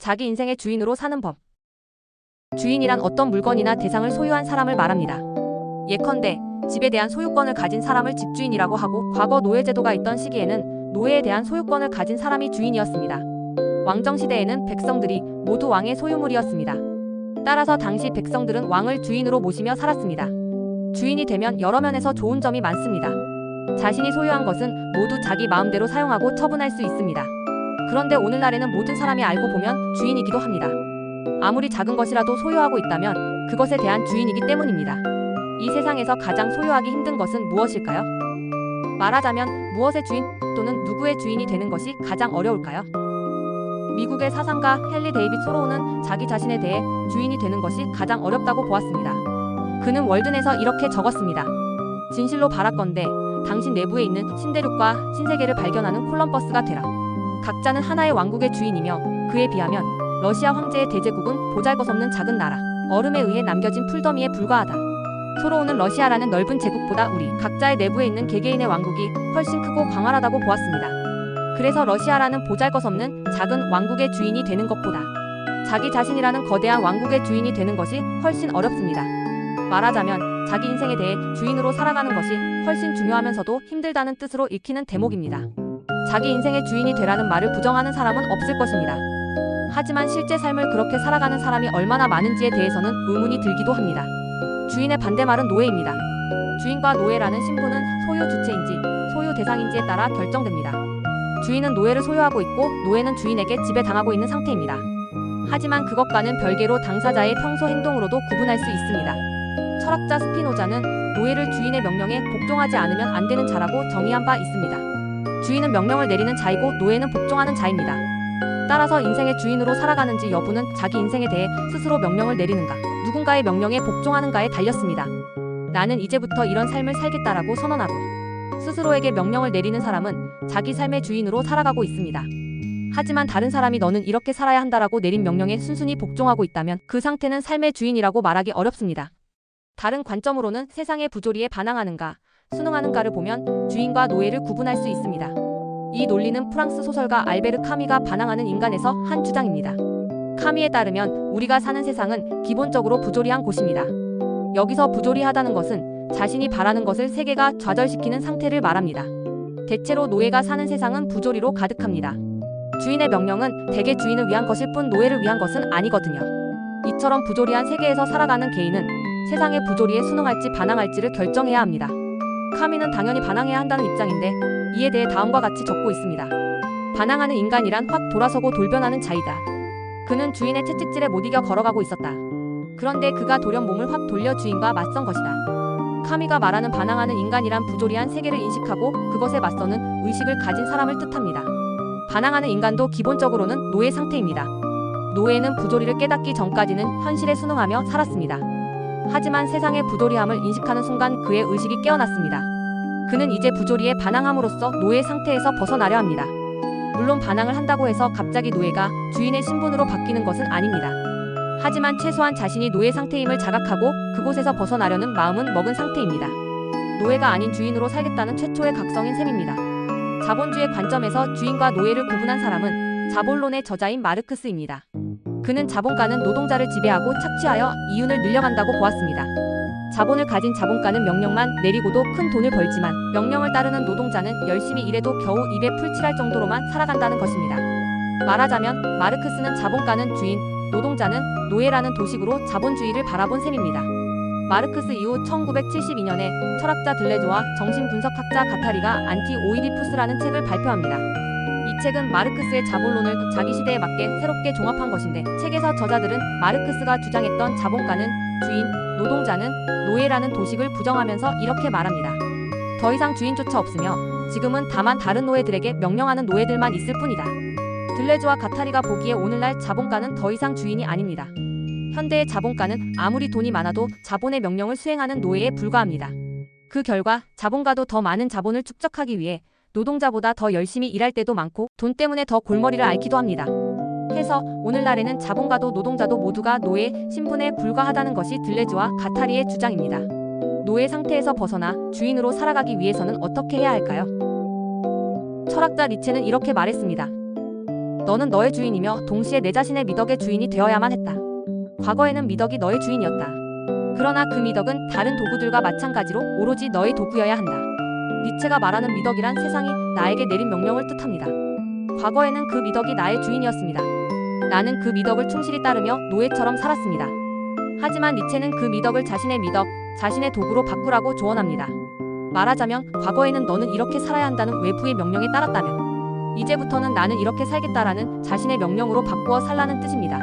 자기 인생의 주인으로 사는 법. 주인이란 어떤 물건이나 대상을 소유한 사람을 말합니다. 예컨대 집에 대한 소유권을 가진 사람을 집주인이라고 하고, 과거 노예제도가 있던 시기에는 노예에 대한 소유권을 가진 사람이 주인이었습니다. 왕정시대에는 백성들이 모두 왕의 소유물이었습니다. 따라서 당시 백성들은 왕을 주인으로 모시며 살았습니다. 주인이 되면 여러 면에서 좋은 점이 많습니다. 자신이 소유한 것은 모두 자기 마음대로 사용하고 처분할 수 있습니다. 그런데 오늘날에는 모든 사람이 알고 보면 주인이기도 합니다. 아무리 작은 것이라도 소유하고 있다면 그것에 대한 주인이기 때문입니다. 이 세상에서 가장 소유하기 힘든 것은 무엇일까요? 말하자면 무엇의 주인 또는 누구의 주인이 되는 것이 가장 어려울까요? 미국의 사상가 헨리 데이빗 소로우는 자기 자신에 대해 주인이 되는 것이 가장 어렵다고 보았습니다. 그는 월든에서 이렇게 적었습니다. 진실로 바라건대 당신 내부에 있는 신대륙과 신세계를 발견하는 콜럼버스가 되라. 각자는 하나의 왕국의 주인이며 그에 비하면 러시아 황제의 대제국은 보잘것없는 작은 나라, 얼음에 의해 남겨진 풀더미에 불과하다. 소로우는 러시아라는 넓은 제국보다 우리 각자의 내부에 있는 개개인의 왕국이 훨씬 크고 광활하다고 보았습니다. 그래서 러시아라는 보잘것없는 작은 왕국의 주인이 되는 것보다 자기 자신이라는 거대한 왕국의 주인이 되는 것이 훨씬 어렵습니다. 말하자면 자기 인생에 대해 주인으로 살아가는 것이 훨씬 중요하면서도 힘들다는 뜻으로 읽히는 대목입니다. 자기 인생의 주인이 되라는 말을 부정하는 사람은 없을 것입니다. 하지만 실제 삶을 그렇게 살아가는 사람이 얼마나 많은지에 대해서는 의문이 들기도 합니다. 주인의 반대말은 노예입니다. 주인과 노예라는 신분은 소유 주체인지 소유 대상인지에 따라 결정됩니다. 주인은 노예를 소유하고 있고 노예는 주인에게 지배당하고 있는 상태입니다. 하지만 그것과는 별개로 당사자의 평소 행동으로도 구분할 수 있습니다. 철학자 스피노자는 노예를 주인의 명령에 복종하지 않으면 안 되는 자라고 정의한 바 있습니다. 주인은 명령을 내리는 자이고 노예는 복종하는 자입니다. 따라서 인생의 주인으로 살아가는지 여부는 자기 인생에 대해 스스로 명령을 내리는가, 누군가의 명령에 복종하는가에 달렸습니다. 나는 이제부터 이런 삶을 살겠다라고 선언하고 스스로에게 명령을 내리는 사람은 자기 삶의 주인으로 살아가고 있습니다. 하지만 다른 사람이 너는 이렇게 살아야 한다라고 내린 명령에 순순히 복종하고 있다면 그 상태는 삶의 주인이라고 말하기 어렵습니다. 다른 관점으로는 세상의 부조리에 반항하는가, 순응하는가를 보면 주인과 노예를 구분할 수 있습니다. 이 논리는 프랑스 소설가 알베르 카미가 반항하는 인간에서 한 주장입니다. 카미에 따르면 우리가 사는 세상은 기본적으로 부조리한 곳입니다. 여기서 부조리하다는 것은 자신이 바라는 것을 세계가 좌절시키는 상태를 말합니다. 대체로 노예가 사는 세상은 부조리로 가득합니다. 주인의 명령은 대개 주인을 위한 것일 뿐 노예를 위한 것은 아니거든요. 이처럼 부조리한 세계에서 살아가는 개인은 세상의 부조리에 순응할지 반항할지를 결정해야 합니다. 카미는 당연히 반항해야 한다는 입장인데 이에 대해 다음과 같이 적고 있습니다. 반항하는 인간이란 확 돌아서고 돌변하는 자이다. 그는 주인의 채찍질에 못 이겨 걸어가고 있었다. 그런데 그가 돌연 몸을 확 돌려 주인과 맞선 것이다. 카미가 말하는 반항하는 인간이란 부조리한 세계를 인식하고 그것에 맞서는 의식을 가진 사람을 뜻합니다. 반항하는 인간도 기본적으로는 노예 상태입니다. 노예는 부조리를 깨닫기 전까지는 현실에 순응하며 살았습니다. 하지만 세상의 부조리함을 인식하는 순간 그의 의식이 깨어났습니다. 그는 이제 부조리에 반항함으로써 노예 상태에서 벗어나려 합니다. 물론 반항을 한다고 해서 갑자기 노예가 주인의 신분으로 바뀌는 것은 아닙니다. 하지만 최소한 자신이 노예 상태임을 자각하고 그곳에서 벗어나려는 마음은 먹은 상태입니다. 노예가 아닌 주인으로 살겠다는 최초의 각성인 셈입니다. 자본주의 관점에서 주인과 노예를 구분한 사람은 자본론의 저자인 마르크스입니다. 그는 자본가는 노동자를 지배하고 착취하여 이윤을 늘려간다고 보았습니다. 자본을 가진 자본가는 명령만 내리고도 큰 돈을 벌지만 명령을 따르는 노동자는 열심히 일해도 겨우 입에 풀칠할 정도로만 살아간다는 것입니다. 말하자면 마르크스는 자본가는 주인, 노동자는 노예라는 도식으로 자본주의를 바라본 셈입니다. 마르크스 이후 1972년에 철학자 들레조와 정신분석학자 가타리가 안티-오이디푸스라는 책을 발표합니다. 이 책은 마르크스의 자본론을 자기 시대에 맞게 새롭게 종합한 것인데, 책에서 저자들은 마르크스가 주장했던 자본가는 주인, 노동자는 노예라는 도식을 부정하면서 이렇게 말합니다. 더 이상 주인조차 없으며 지금은 다만 다른 노예들에게 명령하는 노예들만 있을 뿐이다. 들레조와 가타리가 보기에 오늘날 자본가는 더 이상 주인이 아닙니다. 현대의 자본가는 아무리 돈이 많아도 자본의 명령을 수행하는 노예에 불과합니다. 그 결과 자본가도 더 많은 자본을 축적하기 위해 노동자보다 더 열심히 일할 때도 많고 돈 때문에 더 골머리를 앓기도 합니다. 해서 오늘날에는 자본가도 노동자도 모두가 노예 신분에 불과하다는 것이 들레즈와 가타리의 주장입니다. 노예 상태에서 벗어나 주인으로 살아가기 위해서는 어떻게 해야 할까요? 철학자 니체는 이렇게 말했습니다. 너는 너의 주인이며 동시에 내 자신의 미덕의 주인이 되어야만 했다. 과거에는 미덕이 너의 주인이었다. 그러나 그 미덕은 다른 도구들과 마찬가지로 오로지 너의 도구여야 한다. 니체가 말하는 미덕이란 세상이 나에게 내린 명령을 뜻합니다. 과거에는 그 미덕이 나의 주인이었습니다. 나는 그 미덕을 충실히 따르며 노예처럼 살았습니다. 하지만 니체는 그 미덕을 자신의 미덕, 자신의 도구로 바꾸라고 조언합니다. 말하자면 과거에는 너는 이렇게 살아야 한다는 외부의 명령에 따랐다면 이제부터는 나는 이렇게 살겠다라는 자신의 명령으로 바꾸어 살라는 뜻입니다.